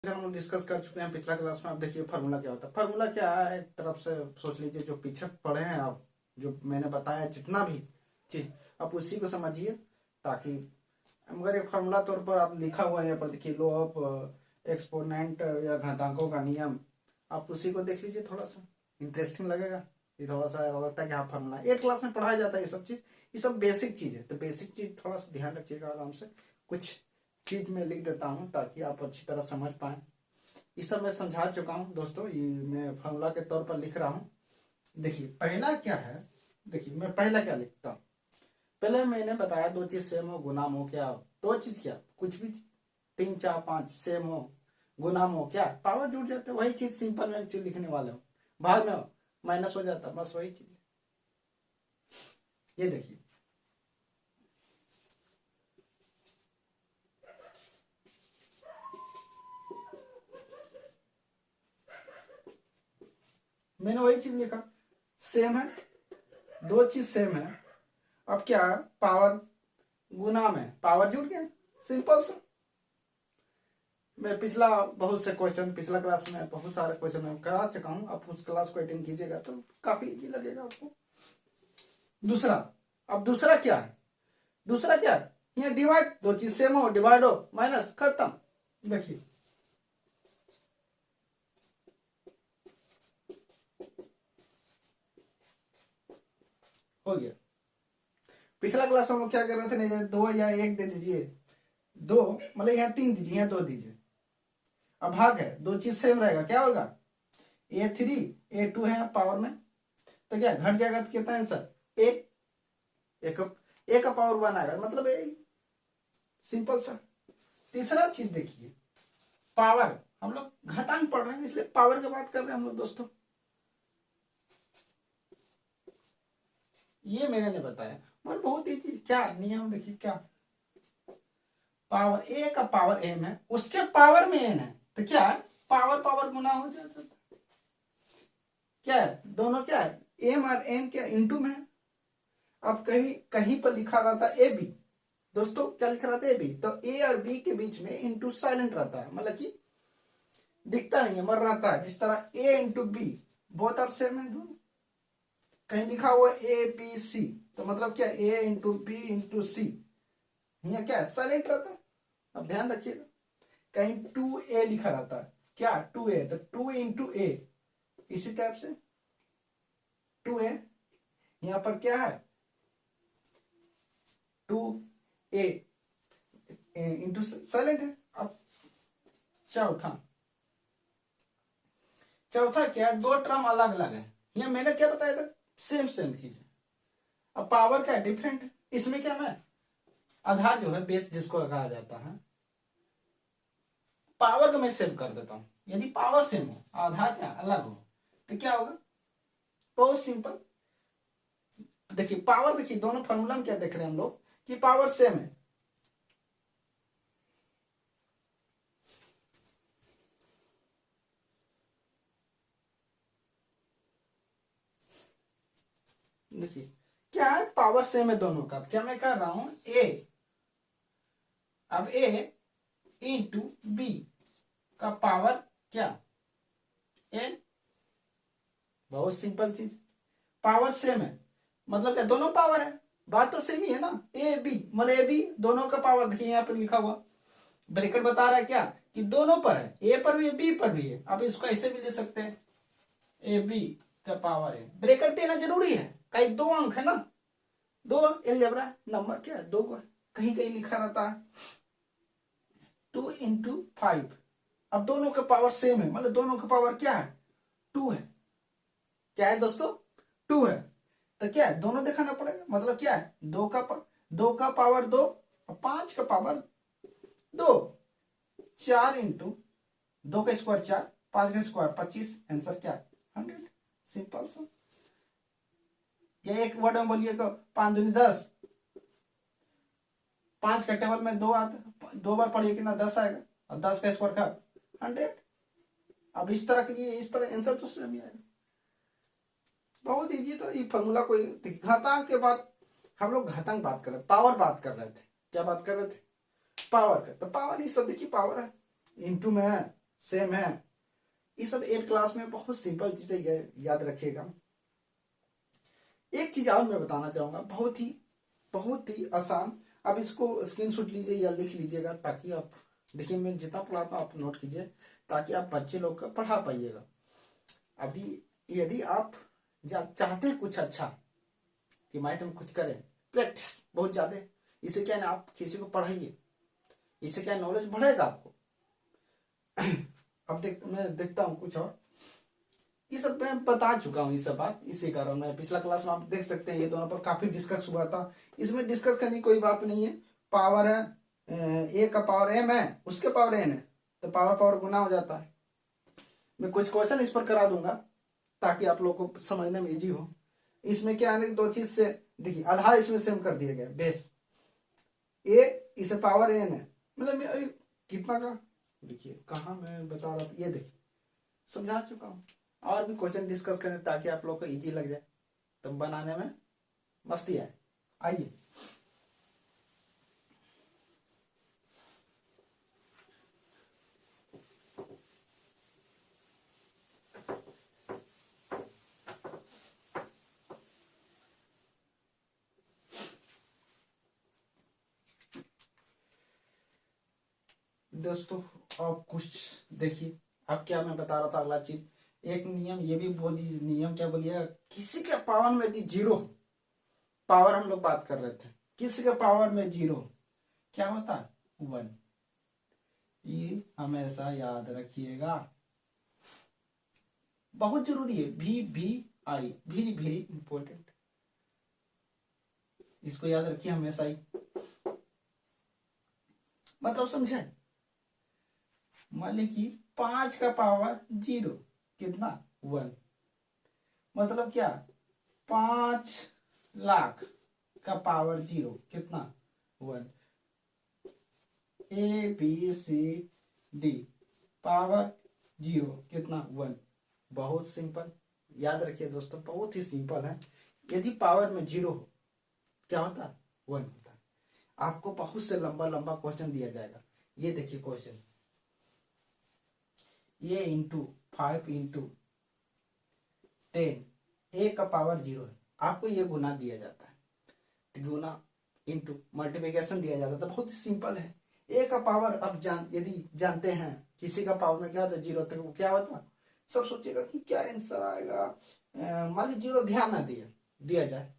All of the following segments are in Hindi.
हम लोग डिस्कस कर चुके हैं पिछला क्लास में। आप देखिए फार्मूला क्या होता है। फार्मूला क्या है, एक तरफ से सोच लीजिए जो पीछे पढ़े हैं आप, जो मैंने बताया जितना भी चीज आप उसी को समझिए, ताकि मगर एक फार्मूला तौर पर आप लिखा हुआ है यहाँ पर देखिए, लो ऑफ एक्सपोनेंट या घातांकों का नियम, आप उसी को देख लीजिए, थोड़ा सा इंटरेस्टिंग लगेगा। ये थोड़ा सा लगता है कि हाँ फार्मूला एक क्लास में पढ़ाया जाता है ये सब चीज, ये सब बेसिक चीज है। तो बेसिक चीज थोड़ा सा ध्यान रखिएगा आराम से। कुछ चीज मैं लिख देता हूँ ताकि आप अच्छी तरह समझ पाए। ये सब मैं समझा चुका हूँ दोस्तों, ये मैं फार्मूला के तौर पर लिख रहा हूँ। देखिए पहला क्या है, देखिए मैं पहला क्या लिखता हूँ। पहले मैंने बताया दो चीज सेम हो गुनाम हो, क्या दो चीज, क्या कुछ भी 3 4 5 सेम हो गुनाम हो, क्या पावर जुड़ जाते हैं। वही चीज सिंपल में चीज लिखने वाले हो, भाग में माइनस हो जाता, बस वही चीज। ये देखिए मैंने वही चीज लिखा, सेम है, दो चीज सेम है। अब क्या पावर गुना में पावर जुड़ गया, सिंपल सा। मैं पिछला बहुत से क्वेश्चन, पिछला क्लास में बहुत सारे क्वेश्चन मैं करा चुका हूँ। आप उस क्लास को अटेंड कीजिएगा तो काफी इजी लगेगा आपको। दूसरा, अब दूसरा क्या है, दूसरा क्या है, यहाँ डिवाइड, दो चीज सेम हो डिवाइड हो माइनस, खत्म। देखिए हो गया। पिछला क्लास में हम लोग क्या कर रहे थे, नहीं दो या एक दे दीजिए, दो मतलब यहाँ 3 दीजिए, यहाँ 2 दीजिए। अब भाग है, दो चीज सेम रहेगा, क्या होगा A3 A2 है पावर में, तो क्या घट जाएगा, तो कितना आंसर एक, एक का पावर 1 आएगा, मतलब सिंपल सा। तीसरा चीज देखिए, पावर, हम लोग घातांक पढ़ रहे हैं इसलिए पावर की बात कर रहे हैं हम लोग दोस्तों। ये मैंने नहीं बताया मगर बहुत ही चीज, क्या नियम देखिए, क्या पावर ए का पावर एम है, उसके पावर में एन है, तो क्या है पावर पावर गुना हो जाता है। क्या है दोनों, क्या है एम और एन क्या इंटू में है। अब कहीं कहीं पर लिखा रहता है ए बी, दोस्तों क्या लिखा रहता है ए बी, तो ए और बी के बीच में इंटू साइलेंट रहता है, मतलब कि दिखता नहीं है, मर रहता है। जिस तरह ए इंटू बी बहुत आर सेम है दोनों। कहीं लिखा हुआ ए बी सी, तो मतलब क्या ए इंटू बी इंटू सी, यहाँ क्या है साइलेंट रहता है। अब ध्यान रखिएगा, कहीं 2a लिखा रहता है, क्या 2a, तो 2 इंटू ए, इसी टाइप से 2a, यहां पर क्या है 2a इंटू साइलेंट है। अब चौथा, चौथा क्या है, दो टर्म अलग अलग है, यहाँ मैंने क्या बताया था सेम सेम चीज है। अब पावर क्या है डिफरेंट है, इसमें क्या मैं आधार जो है बेस जिसको कहा जाता है, पावर को मैं सेव कर देता हूं। यदि पावर सेम हो आधार क्या अलग हो तो क्या होगा, बहुत सिंपल। देखिए पावर, देखिए दोनों फॉर्मूला में क्या देख रहे हैं हम लोग कि पावर सेम है। देखिए क्या है पावर सेम है दोनों का, क्या मैं कर रहा हूं ए, अब ए इंटू बी का पावर क्या ए, बहुत सिंपल चीज। पावर सेम है मतलब क्या दोनों पावर है, बात तो सेम ही है ना। ए बी मतलब ए बी दोनों का पावर, देखिए यहाँ पे लिखा हुआ ब्रैकेट बता रहा है क्या कि दोनों पर है, ए पर भी है बी पर भी है। आप इसको ऐसे भी ले सकते हैं, ए बी का पावर है, ब्रैकेट देना जरूरी है, कहीं दो अंक है ना, दो एलजेब्रा नंबर क्या है दो को, कहीं कहीं लिखा रहता है 2 इंटू 5। अब दोनों का पावर सेम है मतलब दोनों का पावर क्या है 2 है, क्या है दोस्तों 2 है, तो क्या है दोनों दिखाना पड़ेगा, मतलब क्या है दो का पावर 2 और 5 का पावर 2, 4 इंटू 2 का स्क्वायर 4, 5 का स्क्वायर 25, आंसर क्या 100, सिंपल सा। ये एक वर्ड में बोलिए तो 5 दूनी 10, 5 का टेबल में 2 आता, 2 बार पढ़िए कितना 10 आएगा, और 10 का स्क्वायर का 100। अब इस तरह के लिए इस तरह आंसर तो सेम ही आएगा, बहुत इजी। तो ये फॉर्मूला कोई घातांक के बाद हम लोग घातांक बात कर रहे, पावर बात कर रहे थे, क्या बात कर रहे थे पावर का, तो पावर ही सब देखिए पावर है इंटू में है, सेम है। ये सब 8 क्लास में बहुत सिंपल चीजें याद रखिएगा। एक चीज और मैं बताना चाहूंगा, बहुत ही आसान। अब इसको स्क्रीनशॉट लीजिए या लिख लीजिएगा, ताकि आप देखिए मैं जितना पढ़ाता हूँ आप नोट कीजिए, ताकि आप बच्चे लोग का पढ़ा पाइएगा। अभी यदि आप चाहते हैं कुछ अच्छा कि मैथ में कुछ करें, प्रैक्टिस बहुत ज्यादा, इससे क्या है ना, आप किसी को पढ़ाइए, इससे क्या नॉलेज बढ़ेगा आपको। अब मैं देखता हूँ कुछ और, ये सब मैं बता चुका हूँ, ये सब बात। इसी कारण मैं पिछला क्लास में आप देख सकते हैं ये दोनों पर काफी डिस्कस हुआ था। इसमें डिस्कस करने की कोई बात नहीं है। पावर है, ए का पावर m है, उसके पावर n है, तो पावर पावर गुना हो जाता है। मैं कुछ क्वेश्चन इस पर करा दूंगा ताकि आप लोग को समझने में इजी हो। इसमें क्या है, 2 चीज से देखिए, आधार इसमें सेम कर दिया गया, बेस ए इसे पावर n है, मतलब मैं कितना का, देखिए कहाँ मैं बता रहा था, ये देखिए समझा चुका हूँ। और भी क्वेश्चन डिस्कस करें ताकि आप लोग को इजी लग जाए, तो बनाने में मस्ती आए। आइए दोस्तों, आप कुछ देखिए। अब क्या मैं बता रहा था, अगला चीज, एक नियम ये भी बोली, नियम क्या बोलिएगा, किसी के पावर में यदि 0, पावर हम लोग बात कर रहे थे, किसी के पावर में 0 क्या होता है, 1। ये हमेशा याद रखिएगा, बहुत जरूरी है। VVI वेरी वेरी इंपॉर्टेंट, इसको याद रखिए हमेशा ही। मतलब समझे, मान ली कि 5 का पावर 0 कितना, 1। मतलब क्या, 5 लाख का पावर 0 कितना, 1। ABCD पावर 0 कितना, 1। बहुत सिंपल, याद रखिए दोस्तों, बहुत ही सिंपल है। यदि पावर में 0 हो क्या होता है, 1 होता है। आपको बहुत से लंबा लंबा क्वेश्चन दिया जाएगा। ये देखिए क्वेश्चन, ये इंटू 5 इंटू 10, ए का पावर 0 है, आपको ये गुना दिया जाता है, तो गुना इंटू मल्टीप्लिकेशन दिया जाता है, तो बहुत ही सिंपल है। ए का पावर अब यदि जानते हैं किसी का पावर में क्या होता है 0, तो वो क्या होता है, सब सोचेगा कि क्या आंसर आएगा। मान लीजिए 0 ध्यान ना दिया जाए,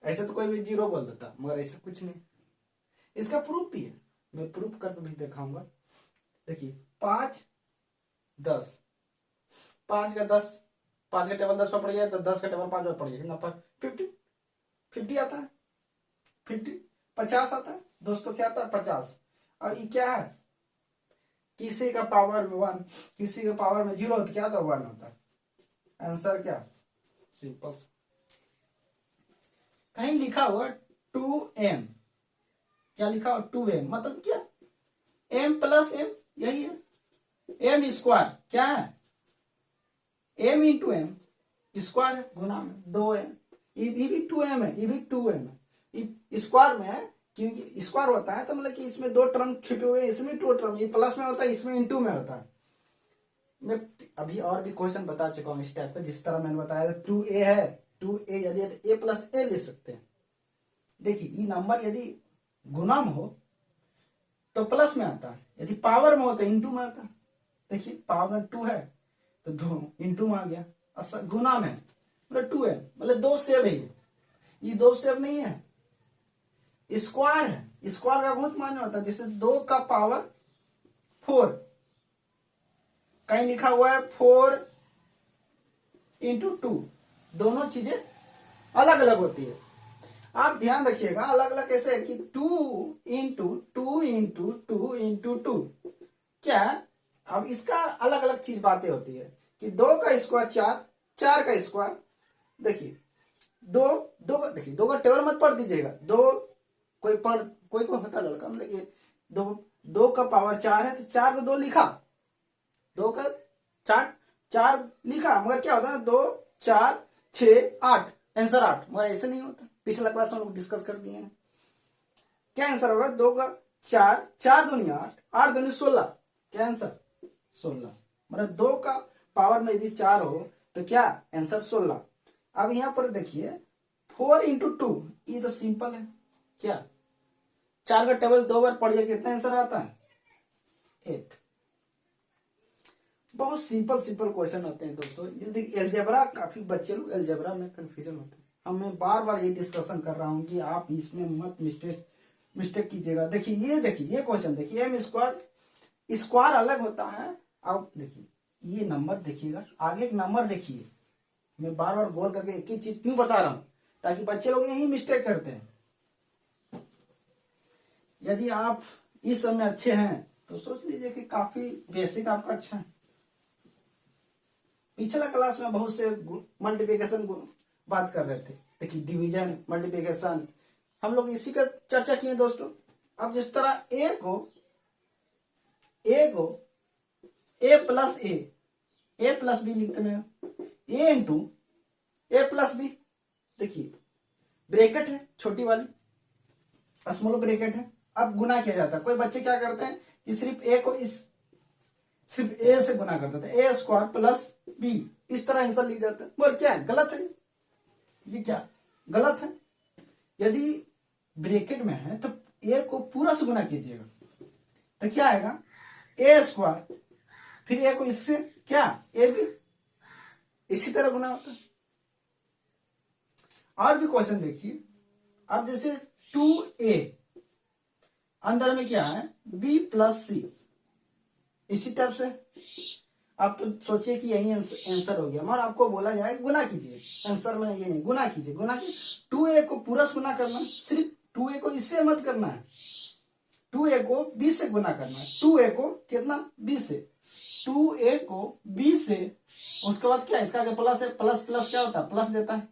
ऐसे तो कोई भी 0 बोल देता, मगर ऐसा कुछ नहीं। इसका प्रूफ भी है, मैं प्रूफ करके भी दिखाऊंगा। देखिए 5 10, 5 का 10, 5 का टेबल 10 पर पड़ गया, तो 10 का टेबल 5 पर पड़ गया, कितना 50 आता है, 50 आता है दोस्तों, क्या आता है 50। अब ये क्या है, किसी का पावर में 1, किसी के पावर में 0, तो क्या होता है 1 होता है। आंसर क्या, सिंपल। कहीं लिखा हुआ 2m, क्या लिखा हुआ 2m, मतलब क्या, m प्लस m, यही है। m स्क्वायर क्या है, m इंटू m स्क्वायर गुना में 2m, ये भी 2m है, ये भी 2m है, स्क्वायर में है क्योंकि स्क्वायर होता है, तो मतलब कि इसमें 2 टर्म छिपे हुए हैं, इसमें 2 टर्म, ये प्लस में होता है, इसमें इंटू में होता है। मैं अभी और भी क्वेश्चन बता चुका हूँ इस टाइप का, जिस तरह मैंने बताया 2a है, 2a यदि है तो a प्लस a ले सकते हैं। देखिए ये नंबर यदि गुना में हो तो प्लस में आता है, यदि पावर में हो तो इंटू में आता है। देखिए पावर में 2 है तो 2 इंटू में आ गया, गुना में मतलब 2 है, मतलब 2 सेव है, ये 2 सेव नहीं है, स्क्वायर है। स्क्वायर का बहुत मान्य होता है, जैसे 2 का पावर 4, कहीं लिखा हुआ है 4 इंटू 2, दोनों चीजें अलग अलग होती है। आप ध्यान रखिएगा, अलग अलग कैसे है कि 2 इंटू 2 इंटू 2 इंटू 2, क्या, अब इसका अलग अलग चीज बातें होती है कि 2 का स्क्वायर 4, 4 का स्क्वायर, देखिए 2 देखिए 2 का टेबल मत पढ़ दीजिएगा, 2 कोई होता लड़का, मतलब कि 2 का पावर 4 है, तो 4 को 2 लिखा, 2 का 4 लिखा, मगर क्या होता है 2 4 6 8, आंसर 8, मगर ऐसे नहीं होता। पिछला क्लास में हम लोग डिस्कस कर दिए हैं, क्या आंसर होगा, 2 का 4, 4 दूनी 8, 8 दूनी 16, क्या आंसर 16, मतलब 2 का पावर में यदि 4 हो तो क्या आंसर 16। अब यहां पर देखिए 4 इंटू 2, ये तो सिंपल है, क्या 4 का टेबल 2 बार पढ़िए कितना आंसर आता है 8। बहुत सिंपल सिंपल क्वेश्चन होते हैं दोस्तों। जल्दी एलजेब्रा, काफी बच्चे लोग एलजेब्रा में कंफ्यूजन होते हैं। अब मैं बार बार ये डिस्कशन कर रहा हूँ कि आप इसमें मत मिस्टेक कीजिएगा। देखिए ये क्वेश्चन देखिए, एम स्क्वायर स्क्वायर अलग होता है। अब देखिए ये नंबर देखिएगा, आगे एक नंबर देखिए। मैं बार बार गोल करके एक ही चीज क्यों बता रहा हूं, ताकि बच्चे लोग यही मिस्टेक करते हैं। यदि आप इस समय अच्छे हैं तो सोच लीजिए कि काफी बेसिक आपका अच्छा है। पिछला क्लास में बहुत से मल्टीप्लिकेशन बात कर रहे थे, देखिए डिवीजन, मल्टीप्लिकेशन, हम लोग इसी का चर्चा किए दोस्तों। अब जिस तरह ए को ए प्लस बी लिखते हैं, ए इंटू ए प्लस बी, देखिए ब्रैकेट है छोटी वाली, स्मॉल ब्रैकेट है। अब गुना किया जाता है। कोई बच्चे क्या करते हैं कि सिर्फ ए को सिर्फ ए से गुना करते थे, ए स्क्वायर प्लस बी, इस तरह आंसर लिख जाते हैं। बोल क्या है, गलत है ये, क्या गलत है। यदि ब्रैकेट में है तो ए को पूरा से गुना कीजिएगा तो क्या आएगा ए स्क्वायर, फिर ए को इससे क्या ए बी, इसी तरह गुना होता है। और भी क्वेश्चन देखिए। अब जैसे 2a अंदर में क्या है b प्लस सी, इसी टाइप से आप तो सोचिए कि यही आंसर हो गया, मगर आपको बोला जाए गुना कीजिए, आंसर में ये नहीं, गुना कीजिए। गुना की 2a को पूरा से गुना करना है, सिर्फ 2a को इससे मत करना है, 2a को b से गुना करना है। 2a को कितना b से, 2a को b से, उसके बाद क्या इसका आगे प्लस है, प्लस प्लस क्या होता है प्लस देता है।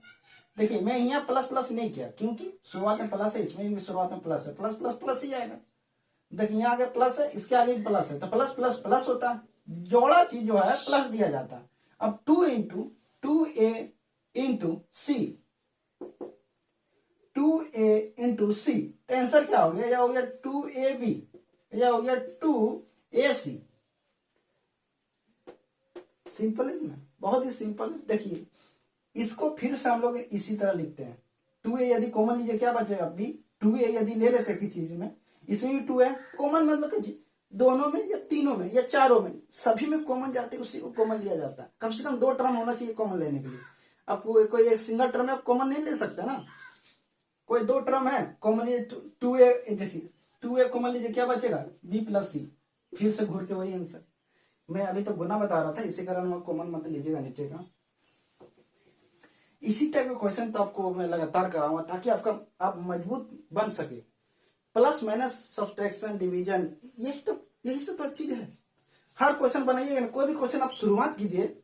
देखिए मैं यहाँ प्लस प्लस नहीं किया क्योंकि शुरुआत में प्लस है, इसमें भी शुरुआत में प्लस है, प्लस प्लस प्लस ही आएगा। देखिए यहाँ आगे प्लस है, इसके आगे भी प्लस है, तो प्लस प्लस प्लस होता है, जोड़ा चीज जो है प्लस दिया जाता है। अब 2 इंटू 2a इंटू सी, 2a इंटू सी, तो आंसर क्या हो गया, यह हो गया 2ab, यह हो गया 2ac। सिंपल है ना, बहुत ही सिंपल है। देखिए इसको फिर से हम लोग इसी तरह लिखते हैं। 2a यदि कॉमन लीजिए क्या बचेगा b, 2a यदि ले लेते हैं किसी चीज में, इसमें भी 2 है कॉमन, मतलब कि दोनों में या तीनों में या चारों में, सभी में कॉमन जाते हैं, उसी को कॉमन लिया जाता है। कम से कम 2 टर्म होना चाहिए कॉमन लेने के लिए। अब कोई सिंगल टर्म है आप कॉमन नहीं ले सकते ना, कोई 2 टर्म है कॉमन, 2a, जैसे 2a कॉमन लीजिए क्या बचेगा b प्लस सी, फिर से घूर के वही आंसर। मैं अभी तो गुना बता रहा था, इसी कारण कॉमन मत लीजिएगा नीचे का। इसी टाइप का क्वेश्चन तो आपको मैं लगातार कराऊंगा ताकि आप मजबूत बन सके। प्लस माइनस सब्सट्रैक्शन डिवीजन, यही सब चीज है। हर क्वेश्चन बनाइए, कोई भी क्वेश्चन आप शुरुआत कीजिए,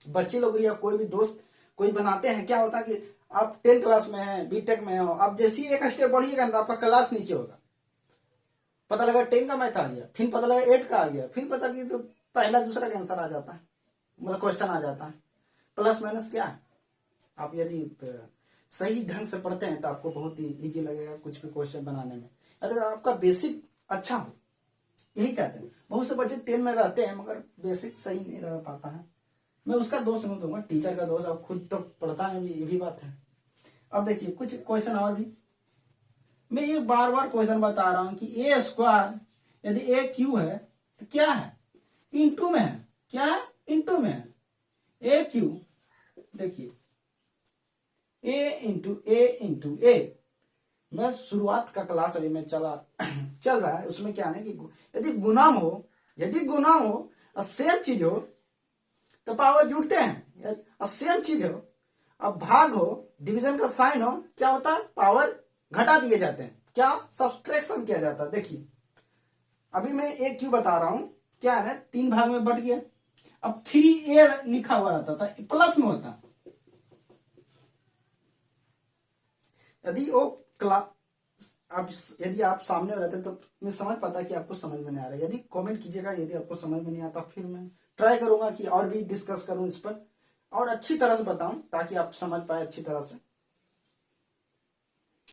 बच्चे लोग या कोई भी दोस्त कोई बनाते हैं, क्या होता है कि आप 10 क्लास में हैं, बीटेक में हो, आप जैसे ही एक स्टेप बढ़िएगा तो आपका क्लास नीचे होगा। पता लगा 10 का मैथ आ गया, फिर पता लगा 8 का आ गया, फिर पता कि तो पहला दूसरा का आंसर आ जाता है, मतलब क्वेश्चन आ जाता है। प्लस माइनस क्या है, आप यदि सही ढंग से पढ़ते हैं तो आपको बहुत ही इजी लगेगा कुछ भी क्वेश्चन बनाने में। अगर आपका बेसिक अच्छा हो, यही चाहते हैं। बहुत से बच्चे 10 में रहते हैं मगर बेसिक सही नहीं रह पाता है। मैं उसका दोष नहीं दूंगा, टीचर का दोष, आप खुद तो पढ़ता है, ये भी बात है। अब देखिए कुछ क्वेश्चन और भी, मैं ये बार बार क्वेश्चन बता रहा हूं कि ए स्क्वायर यदि ए क्यू है तो क्या है इंटू में है, क्या है इंटू में है, ए क्यू। देखिए ए इंटू ए, मैं शुरुआत का क्लास अभी में चल रहा है, उसमें क्या है कि यदि गुना हो और सेम चीज हो तो पावर जुड़ते हैं, और सेम चीज हो अब भाग हो, डिवीजन का साइन हो, क्या होता है पावर घटा दिए जाते हैं, क्या सब्सट्रैक्शन किया जाता है। देखिए अभी मैं ए क्यू बता रहा हूं, क्या है ना 3 भाग में बट गया। अब 3a लिखा हुआ रहता था, प्लस में होता, यदि वो यदि आप सामने रहते तो मैं समझ पाता कि आपको समझ में नहीं आ रहा है। यदि कमेंट कीजिएगा, यदि आपको समझ में नहीं आता फिर मैं ट्राई करूंगा कि और भी डिस्कस करूं इस पर और अच्छी तरह से बताऊं ताकि आप समझ पाए अच्छी तरह से।